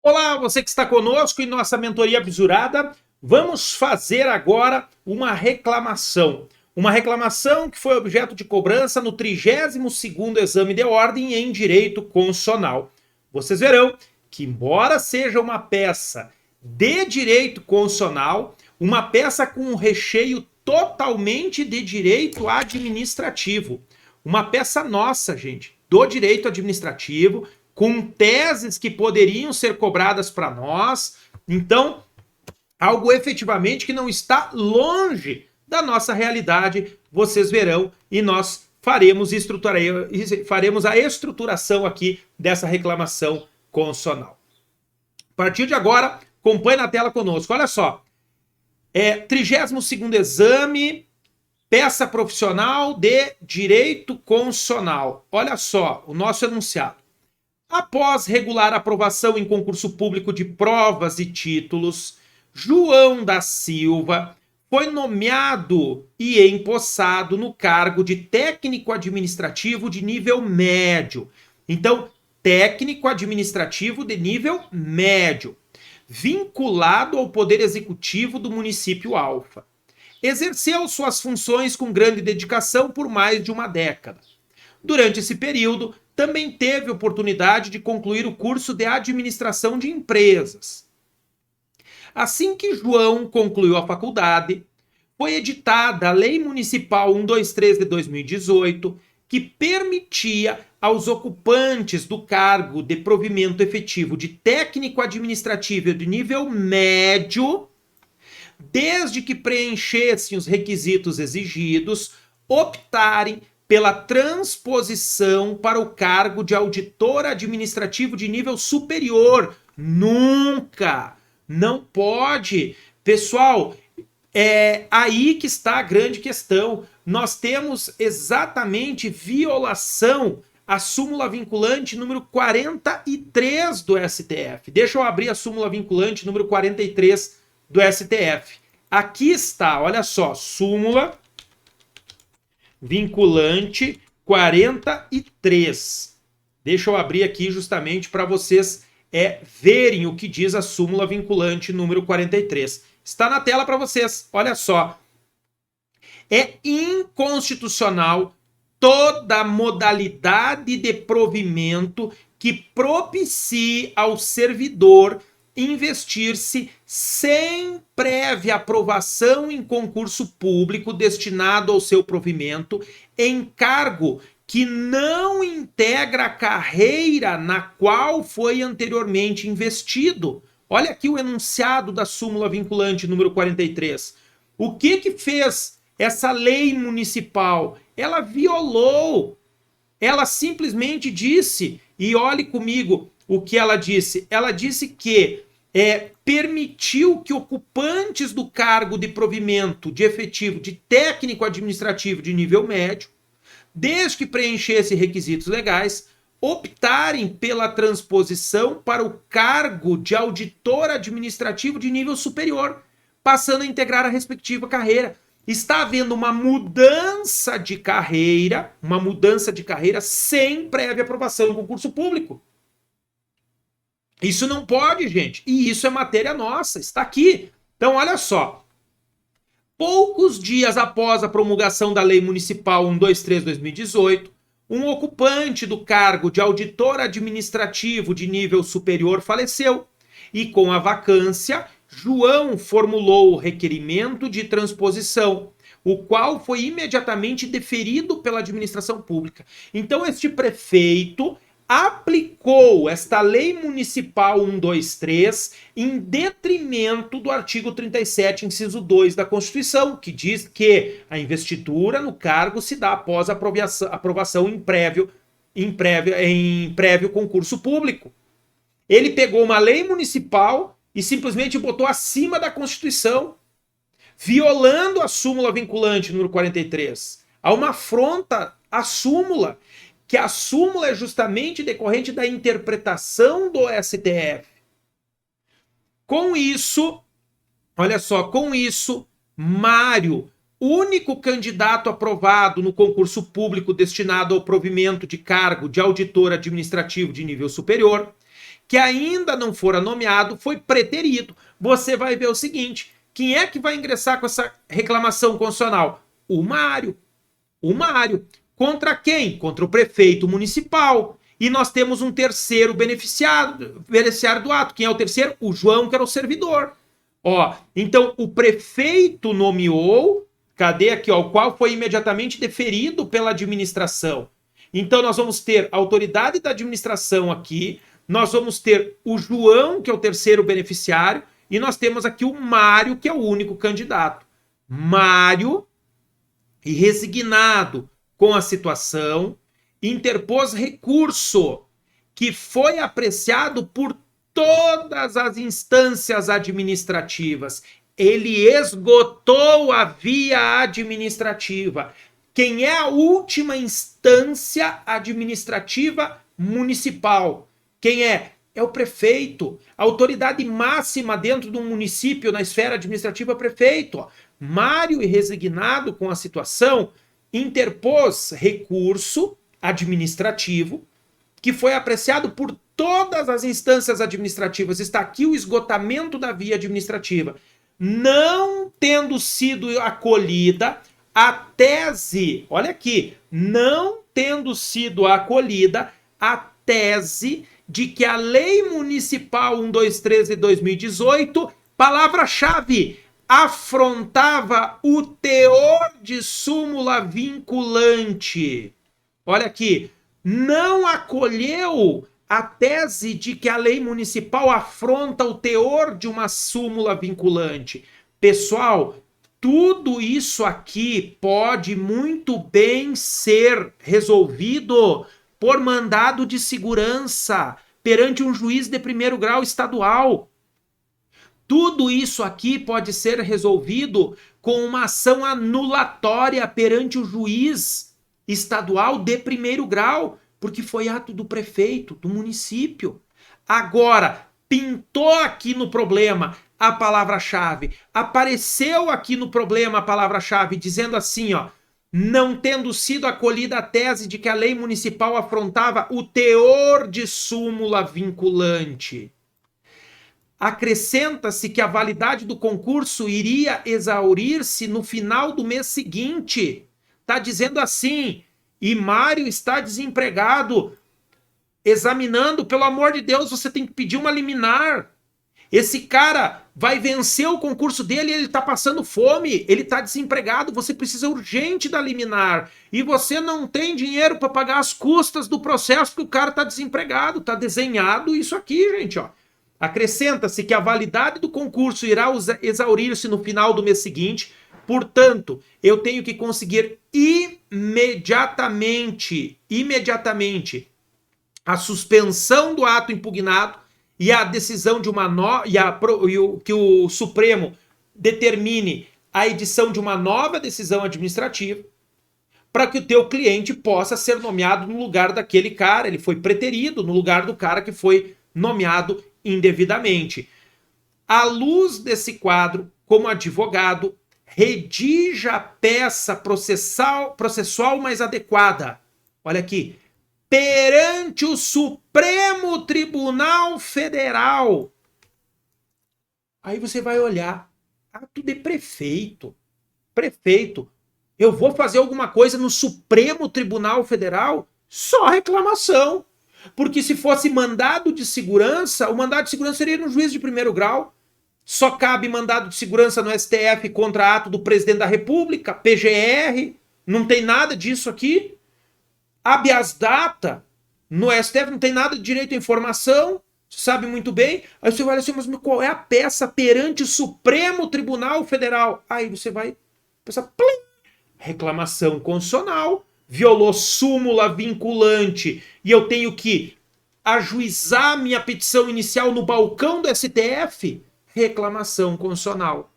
Olá, você que está conosco em nossa mentoria Bisurada. Vamos fazer agora uma reclamação. Uma reclamação que foi objeto de cobrança no 32º exame de ordem em Direito Constitucional. Vocês verão que, embora seja uma peça de direito constitucional, uma peça com um recheio totalmente de direito administrativo. Uma peça nossa, gente, do direito administrativo, com teses que poderiam ser cobradas para nós. Então, algo efetivamente que não está longe da nossa realidade, vocês verão, e nós faremos a estruturação aqui dessa reclamação constitucional. A partir de agora, acompanhe na tela conosco. Olha só, 32º exame, peça profissional de direito constitucional. Olha só, o nosso enunciado. Após regular aprovação em concurso público de provas e títulos, João da Silva foi nomeado e empossado no cargo de técnico administrativo de nível médio. Então, técnico administrativo de nível médio, vinculado ao Poder Executivo do município Alfa. Exerceu suas funções com grande dedicação por mais de uma década. Durante esse período, também teve oportunidade de concluir o curso de administração de empresas. Assim que João concluiu a faculdade, foi editada a Lei Municipal 123 de 2018, que permitia aos ocupantes do cargo de provimento efetivo de técnico administrativo de nível médio, desde que preenchessem os requisitos exigidos, optarem pela transposição para o cargo de auditor administrativo de nível superior. Nunca! Não pode! Pessoal, é aí que está a grande questão. Nós temos exatamente violação à súmula vinculante número 43 do STF. Deixa eu abrir a súmula vinculante número 43 do STF. Aqui está, olha só, súmula vinculante 43. Deixa eu abrir aqui justamente para vocês verem o que diz a súmula vinculante número 43. Está na tela para vocês, olha só. É inconstitucional toda modalidade de provimento que propicie ao servidor investir-se sem prévia aprovação em concurso público destinado ao seu provimento em cargo que não integra a carreira na qual foi anteriormente investido. Olha aqui o enunciado da súmula vinculante número 43. O que fez essa lei municipal? Ela violou. Ela simplesmente disse, e olhe comigo, o que ela disse? Ela disse que permitiu que ocupantes do cargo de provimento de efetivo de técnico administrativo de nível médio, desde que preenchessem requisitos legais, optarem pela transposição para o cargo de auditor administrativo de nível superior, passando a integrar a respectiva carreira. Está havendo uma mudança de carreira sem prévia aprovação no concurso público. Isso não pode, gente. E isso é matéria nossa, está aqui. Então, olha só. Poucos dias após a promulgação da Lei Municipal 123/2018, um ocupante do cargo de auditor administrativo de nível superior faleceu. E com a vacância, João formulou o requerimento de transposição, o qual foi imediatamente deferido pela administração pública. Então, este prefeito aplicou esta Lei Municipal 123 em detrimento do artigo 37, inciso 2 da Constituição, que diz que a investidura no cargo se dá após a aprovação em prévio concurso público. Ele pegou uma lei municipal e simplesmente botou acima da Constituição, violando a súmula vinculante número 43. Há uma afronta à súmula, que a súmula é justamente decorrente da interpretação do STF. Com isso, olha só, Mário, único candidato aprovado no concurso público destinado ao provimento de cargo de auditor administrativo de nível superior, que ainda não fora nomeado foi preterido. Você vai ver o seguinte, quem é que vai ingressar com essa reclamação constitucional? O Mário. O Mário. Contra quem? Contra o prefeito municipal. E nós temos um terceiro beneficiário do ato. Quem é o terceiro? O João, que era o servidor. Ó, então o prefeito nomeou, cadê aqui, ó, o qual foi imediatamente deferido pela administração. Então nós vamos ter a autoridade da administração aqui, nós vamos ter o João, que é o terceiro beneficiário, e nós temos aqui o Mário, que é o único candidato. Mário, e resignado com a situação, interpôs recurso que foi apreciado por todas as instâncias administrativas. Ele esgotou a via administrativa. Quem é a última instância administrativa municipal? Quem é? É o prefeito. A autoridade máxima dentro de um município, na esfera administrativa, é o prefeito. Mário, resignado com a situação, interpôs recurso administrativo que foi apreciado por todas as instâncias administrativas. Está aqui o esgotamento da via administrativa. Não tendo sido acolhida a tese, olha aqui, não tendo sido acolhida a tese de que a Lei Municipal 123 de 2018, palavra-chave, afrontava o teor de súmula vinculante. Olha aqui, não acolheu a tese de que a lei municipal afronta o teor de uma súmula vinculante. Pessoal, tudo isso aqui pode muito bem ser resolvido por mandado de segurança perante um juiz de primeiro grau estadual. Tudo isso aqui pode ser resolvido com uma ação anulatória perante o juiz estadual de primeiro grau, porque foi ato do prefeito, do município. Agora, pintou aqui no problema a palavra-chave, apareceu aqui no problema a palavra-chave, dizendo assim, ó, não tendo sido acolhida a tese de que a lei municipal afrontava o teor de súmula vinculante. Acrescenta-se que a validade do concurso iria exaurir-se no final do mês seguinte. Está dizendo assim, e Mário está desempregado, examinando, pelo amor de Deus, você tem que pedir uma liminar. Esse cara vai vencer o concurso dele, ele está passando fome, ele está desempregado, você precisa urgente da liminar. E você não tem dinheiro para pagar as custas do processo porque o cara está desempregado. Está desenhado isso aqui, gente, ó. Acrescenta-se que a validade do concurso irá exaurir-se no final do mês seguinte. Portanto, eu tenho que conseguir imediatamente a suspensão do ato impugnado e a decisão de uma que o Supremo determine a edição de uma nova decisão administrativa para que o teu cliente possa ser nomeado no lugar daquele cara. Ele foi preterido no lugar do cara que foi nomeado indevidamente. À luz desse quadro, como advogado, redija a peça processual mais adequada. Olha aqui. Perante o Supremo Tribunal Federal. Aí você vai olhar. Ato de prefeito. Prefeito. Eu vou fazer alguma coisa no Supremo Tribunal Federal? Só reclamação. Porque se fosse mandado de segurança, o mandado de segurança seria no juiz de primeiro grau. Só cabe mandado de segurança no STF contra ato do presidente da República, PGR. Não tem nada disso aqui. Habeas data no STF, não tem nada de direito à informação. Você sabe muito bem. Aí você vai assim, mas qual é a peça perante o Supremo Tribunal Federal? Aí você vai pensar, plim, reclamação constitucional. Violou súmula vinculante e eu tenho que ajuizar minha petição inicial no balcão do STF, reclamação constitucional.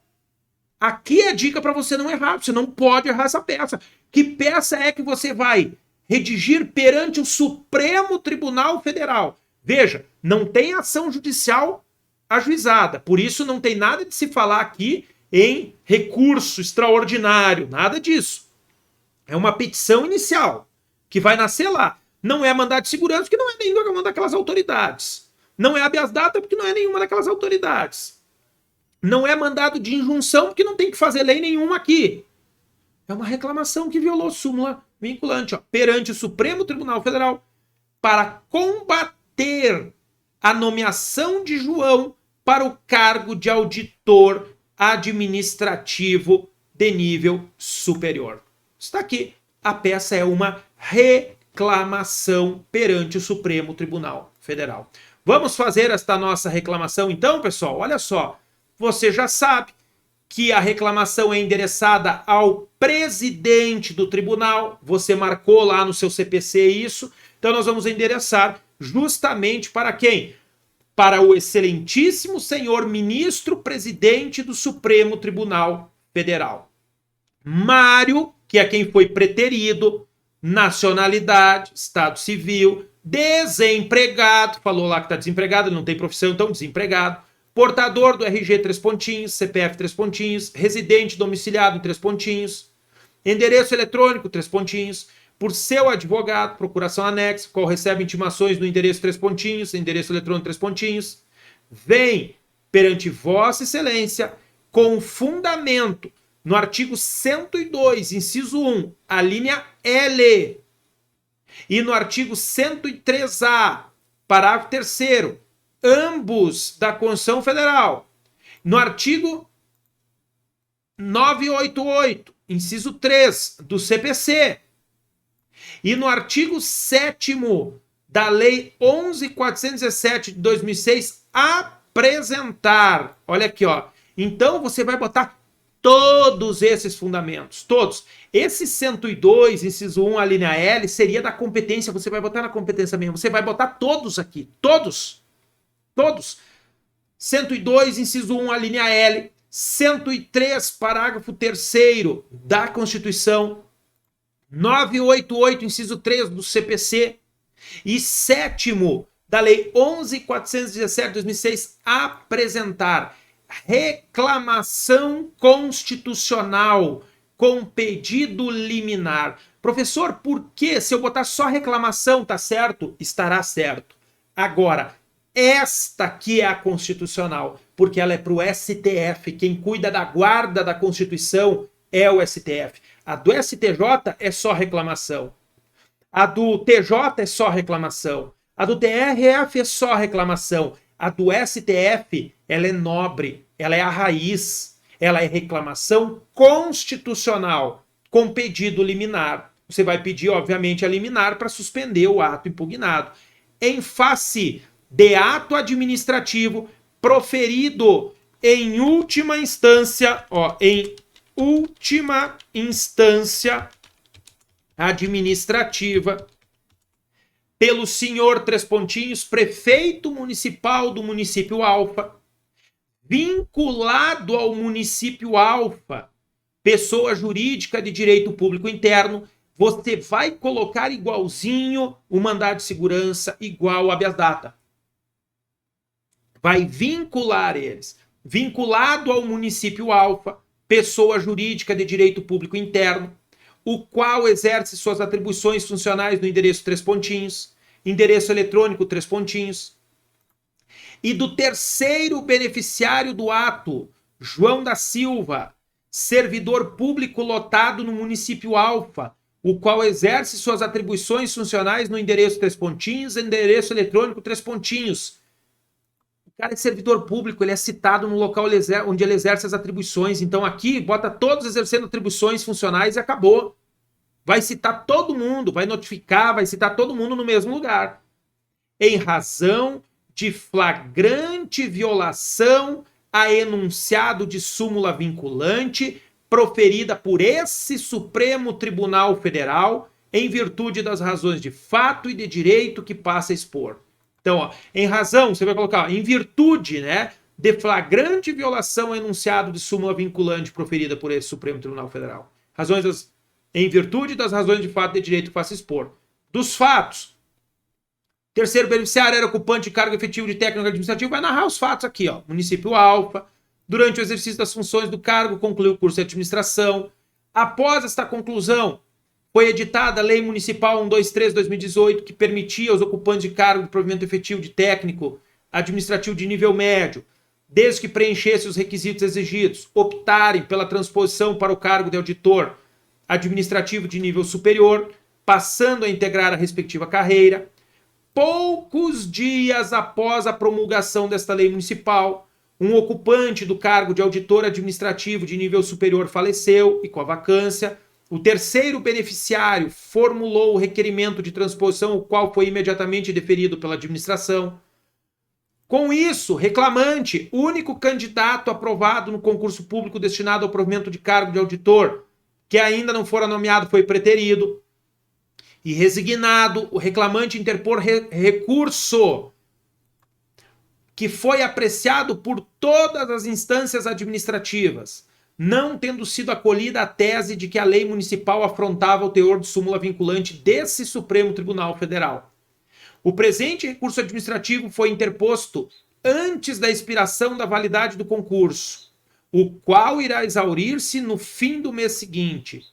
Aqui é a dica para você não errar, você não pode errar essa peça. Que peça é que você vai redigir perante o Supremo Tribunal Federal? Veja, não tem ação judicial ajuizada, por isso não tem nada de se falar aqui em recurso extraordinário, nada disso. É uma petição inicial, que vai nascer lá. Não é mandado de segurança, que não é nem do daquelas autoridades. Não é habeas data porque não é nenhuma daquelas autoridades. Não é mandado de injunção porque não tem que fazer lei nenhuma aqui. É uma reclamação que violou súmula vinculante, ó, perante o Supremo Tribunal Federal para combater a nomeação de João para o cargo de auditor administrativo de nível superior. Está aqui. A peça é uma reclamação perante o Supremo Tribunal Federal. Vamos fazer esta nossa reclamação então, pessoal? Olha só, você já sabe que a reclamação é endereçada ao presidente do tribunal, você marcou lá no seu CPC isso, então nós vamos endereçar justamente para quem? Para o excelentíssimo senhor ministro presidente do Supremo Tribunal Federal. Mário, que é quem foi preterido, nacionalidade, estado civil, desempregado, falou lá que está desempregado, ele não tem profissão, então desempregado, portador do RG 3 pontinhos, CPF 3 pontinhos, residente domiciliado em 3 pontinhos, endereço eletrônico 3 pontinhos, por seu advogado, procuração anexa, qual recebe intimações no endereço 3 pontinhos, endereço eletrônico 3 pontinhos, vem perante Vossa Excelência com fundamento no artigo 102, inciso 1, a linha L, e no artigo 103A, parágrafo 3º, ambos da Constituição Federal, no artigo 988, inciso 3 do CPC, e no artigo 7º da Lei 11.417 de 2006, apresentar. Olha aqui, ó. Então você vai botar todos esses fundamentos, todos. Esse 102, inciso 1, a linha L, seria da competência, você vai botar na competência mesmo, você vai botar todos aqui, todos. 102, inciso 1, a linha L, 103, parágrafo 3º da Constituição, 988, inciso 3 do CPC e 7º da Lei 11.417 de 2006, apresentar reclamação constitucional com pedido liminar. Professor, por que se eu botar só reclamação, tá certo? Estará certo. Agora, esta que é a constitucional, porque ela é para o STF, quem cuida da guarda da Constituição é o STF. A do STJ é só reclamação. A do TJ é só reclamação. A do TRF é só reclamação. A do STF, ela é nobre, ela é a raiz, ela é reclamação constitucional com pedido liminar. Você vai pedir, obviamente, a liminar para suspender o ato impugnado. Em face de ato administrativo proferido em última instância, em última instância administrativa, pelo senhor 3 pontinhos, prefeito municipal do município Alfa, vinculado ao município Alfa, pessoa jurídica de direito público interno, você vai colocar igualzinho o mandado de segurança, igual o habeas data. Vai vincular eles. Vinculado ao município Alfa, pessoa jurídica de direito público interno, o qual exerce suas atribuições funcionais no endereço 3 pontinhos, endereço eletrônico 3 pontinhos, e do terceiro beneficiário do ato, João da Silva, servidor público lotado no município Alfa, o qual exerce suas atribuições funcionais no endereço 3 pontinhos, endereço eletrônico 3 pontinhos. O cara é servidor público, ele é citado no local onde ele exerce as atribuições. Então aqui bota todos exercendo atribuições funcionais e acabou. Vai citar todo mundo, vai notificar, vai citar todo mundo no mesmo lugar. Em razão de flagrante violação a enunciado de súmula vinculante proferida por esse Supremo Tribunal Federal em virtude das razões de fato e de direito que passa a expor. Então, em razão, você vai colocar, em virtude, de flagrante violação a enunciado de súmula vinculante proferida por esse Supremo Tribunal Federal. Em virtude das razões de fato e de direito que passa a expor. Dos fatos, terceiro beneficiário era ocupante de cargo efetivo de técnico administrativo, vai narrar os fatos aqui, município Alfa, durante o exercício das funções do cargo, concluiu o curso de administração. Após esta conclusão, foi editada a Lei Municipal 123/2018, que permitia aos ocupantes de cargo de provimento efetivo de técnico administrativo de nível médio, desde que preenchesse os requisitos exigidos, optarem pela transposição para o cargo de auditor administrativo de nível superior, passando a integrar a respectiva carreira. Poucos dias após a promulgação desta lei municipal, um ocupante do cargo de auditor administrativo de nível superior faleceu e, com a vacância, o terceiro beneficiário formulou o requerimento de transposição, o qual foi imediatamente deferido pela administração. Com isso, reclamante, único candidato aprovado no concurso público destinado ao provimento de cargo de auditor, que ainda não fora nomeado, foi preterido. E resignado, o reclamante interpor recurso que foi apreciado por todas as instâncias administrativas, não tendo sido acolhida a tese de que a lei municipal afrontava o teor de súmula vinculante desse Supremo Tribunal Federal. O presente recurso administrativo foi interposto antes da expiração da validade do concurso, o qual irá exaurir-se no fim do mês seguinte.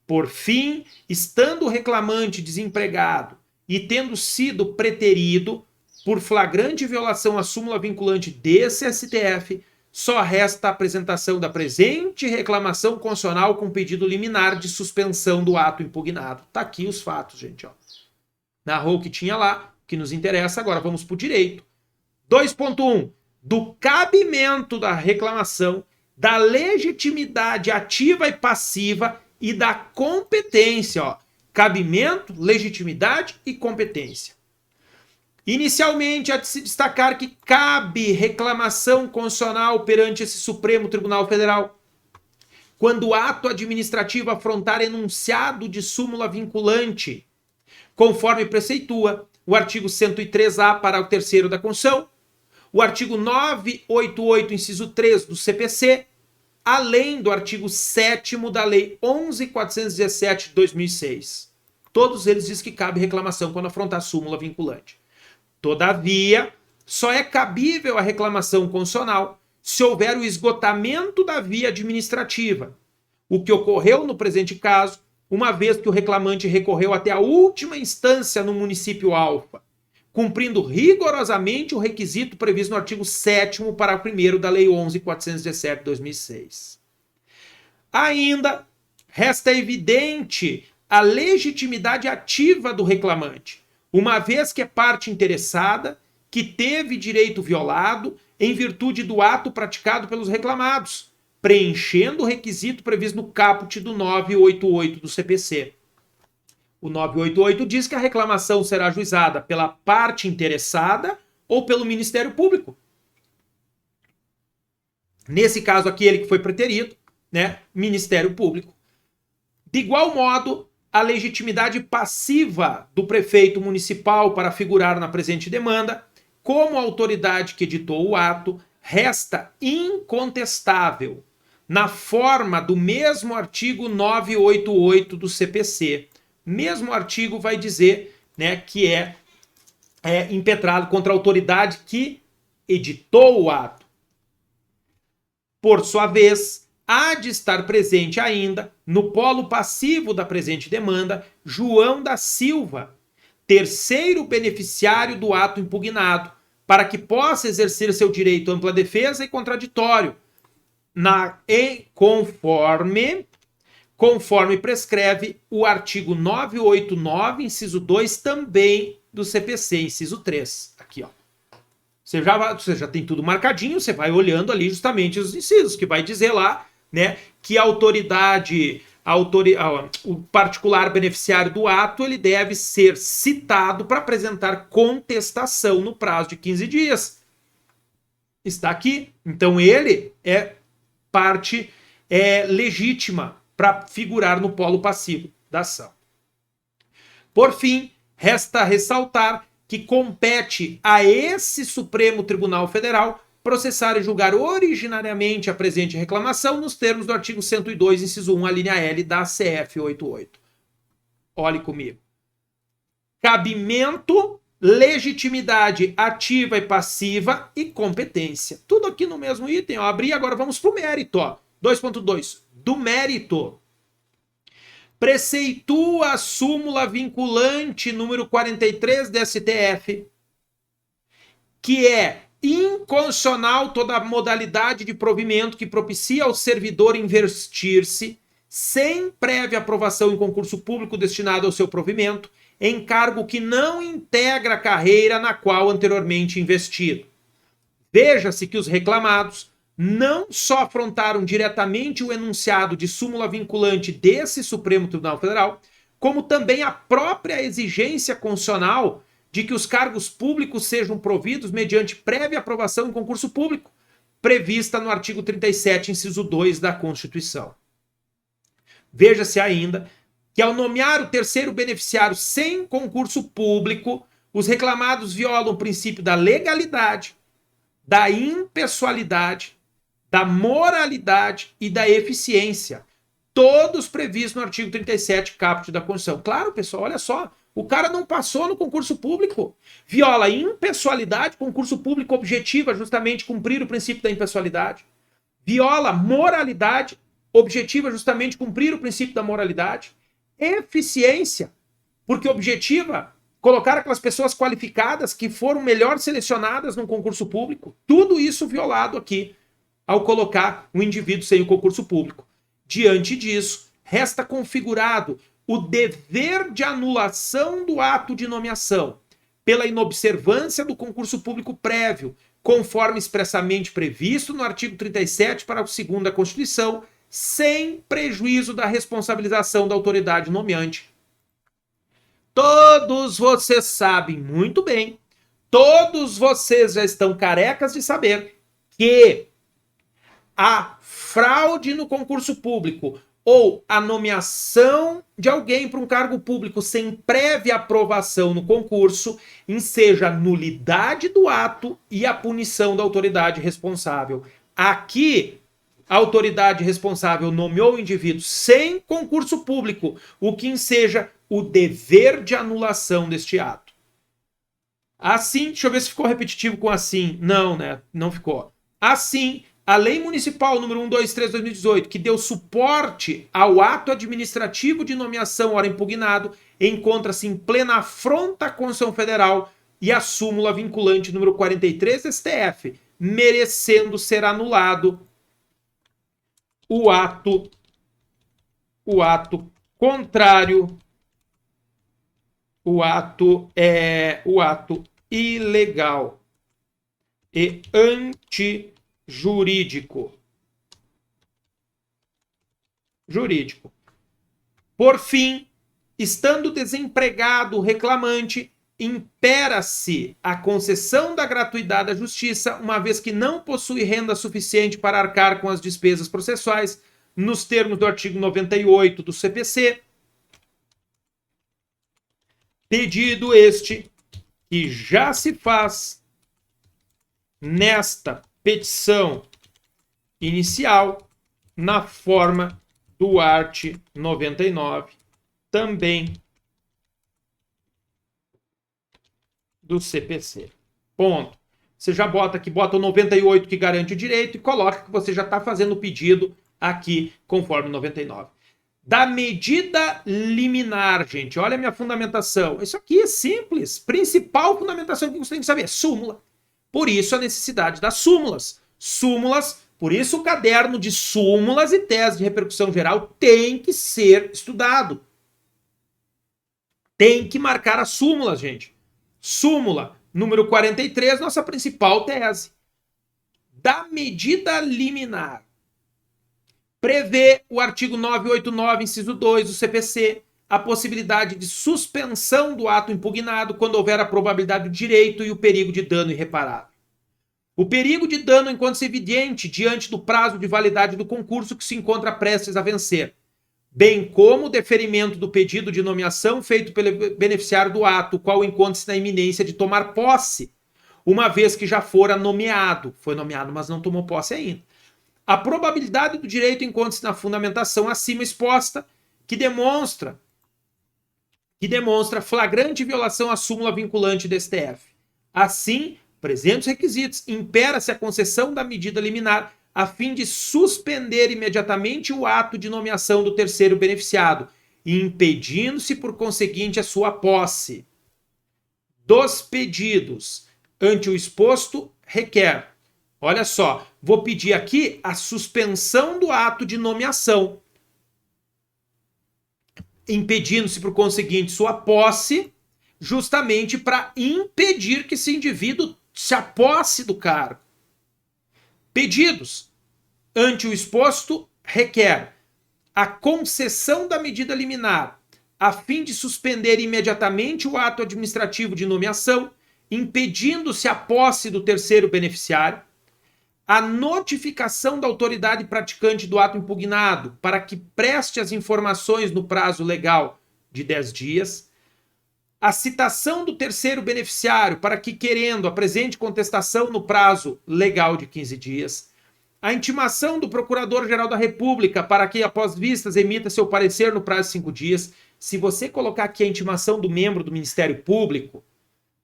Por fim, estando o reclamante desempregado e tendo sido preterido por flagrante violação à súmula vinculante desse STF, só resta a apresentação da presente reclamação constitucional com pedido liminar de suspensão do ato impugnado. Tá aqui os fatos, gente, ó. Narrou o que tinha lá, o que nos interessa, agora vamos para o direito. 2.1. Do cabimento da reclamação, da legitimidade ativa e passiva e da competência, ó. Cabimento, legitimidade e competência. Inicialmente, há de se destacar que cabe reclamação constitucional perante esse Supremo Tribunal Federal quando o ato administrativo afrontar enunciado de súmula vinculante, conforme preceitua o artigo 103-A, parágrafo 3º da Constituição, o artigo 988, inciso 3 do CPC, além do artigo 7º da Lei 11.417 de 2006. Todos eles dizem que cabe reclamação quando afrontar súmula vinculante. Todavia, só é cabível a reclamação constitucional se houver o esgotamento da via administrativa, o que ocorreu no presente caso, uma vez que o reclamante recorreu até a última instância no município alfa, cumprindo rigorosamente o requisito previsto no artigo 7º, parágrafo 1º da Lei 11.417 de 2006. Ainda resta evidente a legitimidade ativa do reclamante, uma vez que é parte interessada, que teve direito violado em virtude do ato praticado pelos reclamados, preenchendo o requisito previsto no caput do 988 do CPC. O 988 diz que a reclamação será ajuizada pela parte interessada ou pelo Ministério Público. Nesse caso aqui, ele que foi preterido, né? Ministério Público. De igual modo, a legitimidade passiva do prefeito municipal para figurar na presente demanda, como autoridade que editou o ato, resta incontestável na forma do mesmo artigo 988 do CPC. Mesmo artigo vai dizer, né, que é impetrado contra a autoridade que editou o ato. Por sua vez, há de estar presente ainda, no polo passivo da presente demanda, João da Silva, terceiro beneficiário do ato impugnado, para que possa exercer seu direito à ampla defesa e contraditório, conforme prescreve o artigo 989, inciso 2, também do CPC, inciso 3. Aqui, ó. Você já tem tudo marcadinho, você vai olhando ali justamente os incisos, que vai dizer lá, né, que a autoridade, o particular beneficiário do ato, ele deve ser citado para apresentar contestação no prazo de 15 dias. Está aqui. Então ele é parte legítima para figurar no polo passivo da ação. Por fim, resta ressaltar que compete a esse Supremo Tribunal Federal processar e julgar originariamente a presente reclamação nos termos do artigo 102, inciso 1, a linha L da CF 88. Olhe comigo. Cabimento, legitimidade ativa e passiva e competência. Tudo aqui no mesmo item. Ó. Abri, agora vamos para o mérito. 2.2. Do mérito. Preceitua a súmula vinculante número 43 da STF que é inconstitucional toda modalidade de provimento que propicia ao servidor investir-se sem prévia aprovação em concurso público destinado ao seu provimento, em cargo que não integra a carreira na qual anteriormente investido. Veja-se que os reclamados não só afrontaram diretamente o enunciado de súmula vinculante desse Supremo Tribunal Federal, como também a própria exigência constitucional de que os cargos públicos sejam providos mediante prévia aprovação em concurso público, prevista no artigo 37, inciso 2 da Constituição. Veja-se ainda que, ao nomear o terceiro beneficiário sem concurso público, os reclamados violam o princípio da legalidade, da impessoalidade, da moralidade e da eficiência, todos previstos no artigo 37, caput da Constituição. Claro, pessoal, olha só, o cara não passou no concurso público, viola a impessoalidade, concurso público objetiva justamente cumprir o princípio da impessoalidade, viola a moralidade, objetiva justamente cumprir o princípio da moralidade, eficiência, porque objetiva colocar aquelas pessoas qualificadas que foram melhor selecionadas num concurso público, tudo isso violado aqui ao colocar o indivíduo sem o concurso público. Diante disso, resta configurado o dever de anulação do ato de nomeação pela inobservância do concurso público prévio, conforme expressamente previsto no artigo 37, parágrafo 2º da Constituição, sem prejuízo da responsabilização da autoridade nomeante. Todos vocês sabem muito bem, todos vocês já estão carecas de saber que a fraude no concurso público ou a nomeação de alguém para um cargo público sem prévia aprovação no concurso enseja a nulidade do ato e a punição da autoridade responsável. Aqui, a autoridade responsável nomeou o indivíduo sem concurso público, o que enseja o dever de anulação deste ato. Assim, deixa eu ver se ficou repetitivo com assim. Não, né? Não ficou. Assim, a Lei Municipal número 123/2018, que deu suporte ao ato administrativo de nomeação ora impugnado, encontra-se em plena afronta à Constituição Federal e à súmula vinculante número 43 do STF, merecendo ser anulado o ato contrário, o ato ilegal e antijurídico. Por fim, estando desempregado o reclamante, impera-se a concessão da gratuidade à justiça, uma vez que não possui renda suficiente para arcar com as despesas processuais, nos termos do artigo 98 do CPC. Pedido este que já se faz nesta petição inicial na forma do art. 99, também do CPC. Ponto. Você já bota aqui, bota o 98 que garante o direito e coloca que você já está fazendo o pedido aqui conforme 99. Da medida liminar, gente, olha a minha fundamentação. Isso aqui é simples. Principal fundamentação que você tem que saber, súmula. Por isso a necessidade das súmulas. Súmulas, por isso o caderno de súmulas e teses de repercussão geral tem que ser estudado. Tem que marcar as súmulas, gente. Súmula número 43, nossa principal tese. Da medida liminar. Prevê o artigo 989, inciso 2 do CPC, a possibilidade de suspensão do ato impugnado quando houver a probabilidade do direito e o perigo de dano irreparável. O perigo de dano encontra-se evidente diante do prazo de validade do concurso que se encontra prestes a vencer, bem como o deferimento do pedido de nomeação feito pelo beneficiário do ato, o qual encontra-se na iminência de tomar posse, uma vez que já fora nomeado. Foi nomeado, mas não tomou posse ainda. A probabilidade do direito encontra-se na fundamentação acima exposta, que demonstra flagrante violação à súmula vinculante do STF. Assim, presentes os requisitos, impera-se a concessão da medida liminar a fim de suspender imediatamente o ato de nomeação do terceiro beneficiado, impedindo-se, por conseguinte, a sua posse. Dos pedidos Ante o exposto, requer. Olha só, vou pedir aqui a suspensão do ato de nomeação, impedindo-se, por conseguinte, sua posse, justamente para impedir que esse indivíduo se aposse do cargo. Pedidos. Ante o exposto, requer a concessão da medida liminar, a fim de suspender imediatamente o ato administrativo de nomeação, impedindo-se a posse do terceiro beneficiário, a notificação da autoridade praticante do ato impugnado para que preste as informações no prazo legal de 10 dias, a citação do terceiro beneficiário para que, querendo, apresente contestação no prazo legal de 15 dias, a intimação do Procurador-Geral da República para que, após vistas, emita seu parecer no prazo de 5 dias. Se você colocar aqui a intimação do membro do Ministério Público,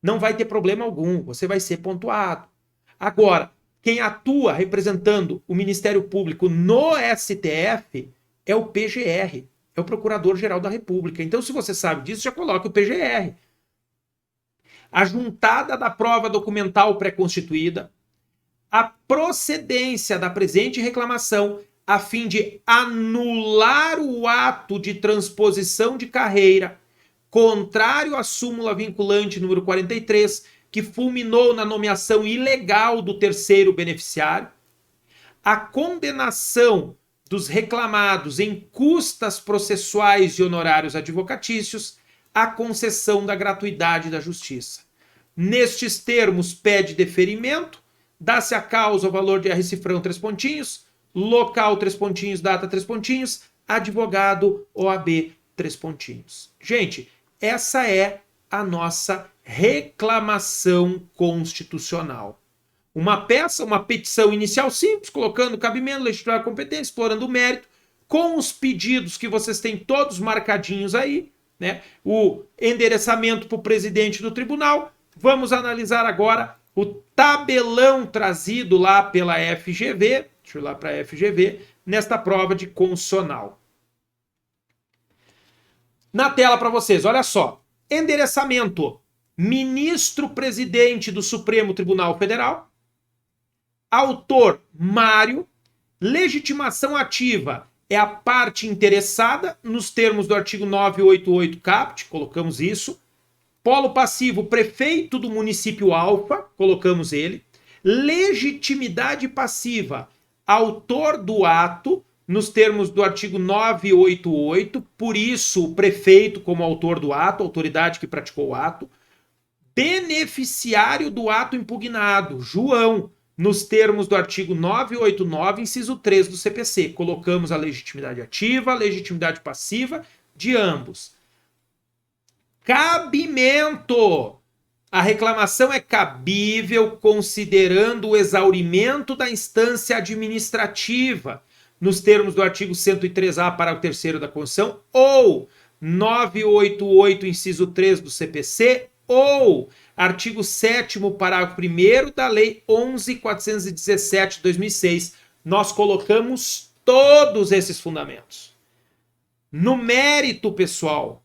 não vai ter problema algum, você vai ser pontuado. Agora, quem atua representando o Ministério Público no STF é o PGR, é o Procurador-Geral da República. Então, se você sabe disso, já coloque o PGR. A juntada da prova documental pré-constituída, a procedência da presente reclamação, a fim de anular o ato de transposição de carreira, contrário à súmula vinculante número 43, que fulminou na nomeação ilegal do terceiro beneficiário, a condenação dos reclamados em custas processuais e honorários advocatícios, a concessão da gratuidade da justiça. Nestes termos, pede deferimento, dá-se a causa o valor de R cifrão 3 pontinhos, local 3 pontinhos, data 3 pontinhos, advogado OAB 3 pontinhos. Gente, essa é a nossa reclamação constitucional. Uma peça, uma petição inicial simples, colocando cabimento, legitimidade, competência, explorando o mérito, com os pedidos que vocês têm todos marcadinhos aí, né? O endereçamento para o presidente do tribunal. Vamos analisar agora o tabelão trazido lá pela FGV, deixa eu ir lá para a FGV, nesta prova de constitucional. Na tela para vocês, olha só. Endereçamento: ministro-presidente do Supremo Tribunal Federal. Autor: Mário. Legitimação ativa é a parte interessada, nos termos do artigo 988 caput, colocamos isso. Polo passivo: prefeito do município Alfa, colocamos ele. Legitimidade passiva: autor do ato, nos termos do artigo 988, por isso o prefeito como autor do ato, autoridade que praticou o ato. Beneficiário do ato impugnado, João, nos termos do artigo 989, inciso 3 do CPC. Colocamos a legitimidade ativa, a legitimidade passiva de ambos. Cabimento: a reclamação é cabível considerando o exaurimento da instância administrativa, nos termos do artigo 103A, parágrafo 3º da Constituição, ou 988, inciso 3 do CPC, ou artigo 7º, parágrafo 1º da Lei 11.417 de 2006. Nós colocamos todos esses fundamentos. No mérito, pessoal,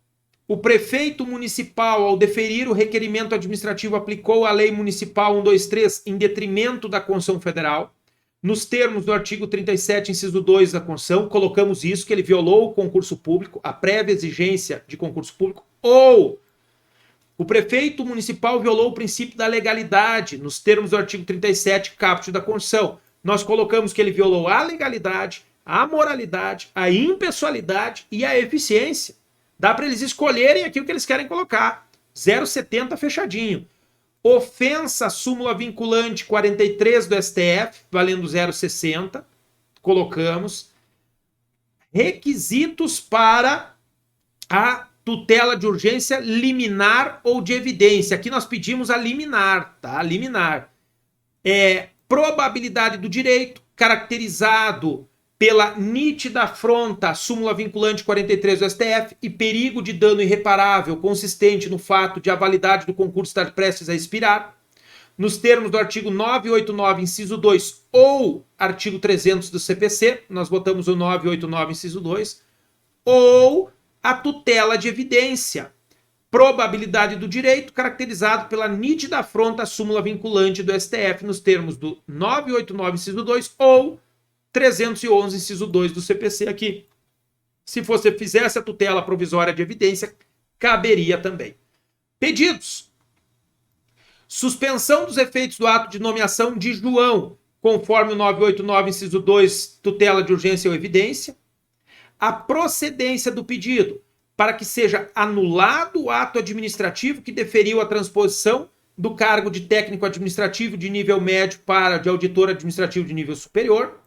o prefeito municipal, ao deferir o requerimento administrativo, aplicou a Lei Municipal 123 em detrimento da Constituição Federal. Nos termos do artigo 37, inciso 2 da Constituição, colocamos isso, que ele violou o concurso público, a prévia exigência de concurso público, ou o prefeito municipal violou o princípio da legalidade, nos termos do artigo 37, caput da Constituição. Nós colocamos que ele violou a legalidade, a moralidade, a impessoalidade e a eficiência. Dá para eles escolherem aqui o que eles querem colocar. 0,70 fechadinho. Ofensa à súmula vinculante 43 do STF, valendo 0,60. Colocamos. Requisitos para a tutela de urgência liminar ou de evidência. Aqui nós pedimos a liminar, tá? Liminar. Probabilidade do direito, caracterizado pela nítida afronta à súmula vinculante 43 do STF e perigo de dano irreparável consistente no fato de a validade do concurso estar prestes a expirar, nos termos do artigo 989, inciso 2, ou artigo 300 do CPC, nós botamos o 989, inciso 2, ou a tutela de evidência, probabilidade do direito, caracterizado pela nítida afronta à súmula vinculante do STF nos termos do 989, inciso 2 ou 311, inciso 2 do CPC aqui. Se você fizesse a tutela provisória de evidência, caberia também. Pedidos. Suspensão dos efeitos do ato de nomeação de João, conforme o 989, inciso 2, tutela de urgência ou evidência. A procedência do pedido, para que seja anulado o ato administrativo que deferiu a transposição do cargo de técnico administrativo de nível médio para de auditor administrativo de nível superior.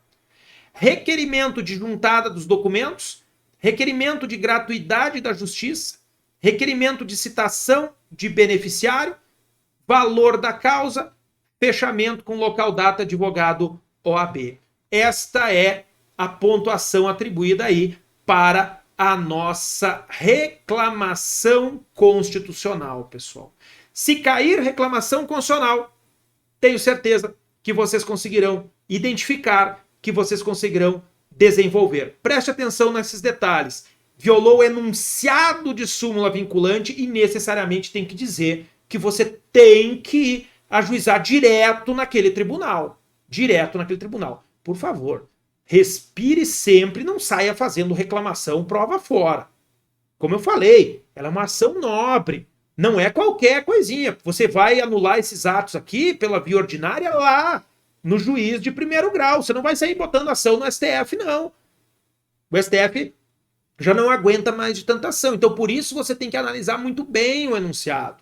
Requerimento de juntada dos documentos, requerimento de gratuidade da justiça, requerimento de citação de beneficiário, valor da causa, fechamento com local data advogado OAB. Esta é a pontuação atribuída aí para a nossa reclamação constitucional, pessoal. Se cair reclamação constitucional, tenho certeza que vocês conseguirão identificar, que vocês conseguirão desenvolver. Preste atenção nesses detalhes. Violou o enunciado de súmula vinculante e necessariamente tem que dizer que você tem que ajuizar direto naquele tribunal. Direto naquele tribunal. Por favor, respire sempre, não saia fazendo reclamação prova fora. Como eu falei, ela é uma ação nobre. Não é qualquer coisinha. Você vai anular esses atos aqui pela via ordinária lá no juiz de primeiro grau. Você não vai sair botando ação no STF, não. O STF já não aguenta mais de tanta ação. Então, por isso, você tem que analisar muito bem o enunciado.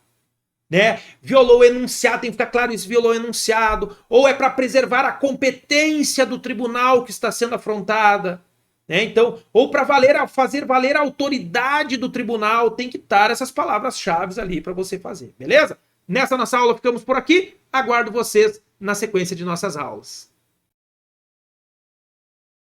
Né? Violou o enunciado, tem que ficar claro isso, violou o enunciado, ou é para preservar a competência do tribunal que está sendo afrontada, né? Então, ou para fazer valer a autoridade do tribunal, tem que estar essas palavras-chave ali para você fazer, beleza? Nessa nossa aula ficamos por aqui, aguardo vocês na sequência de nossas aulas.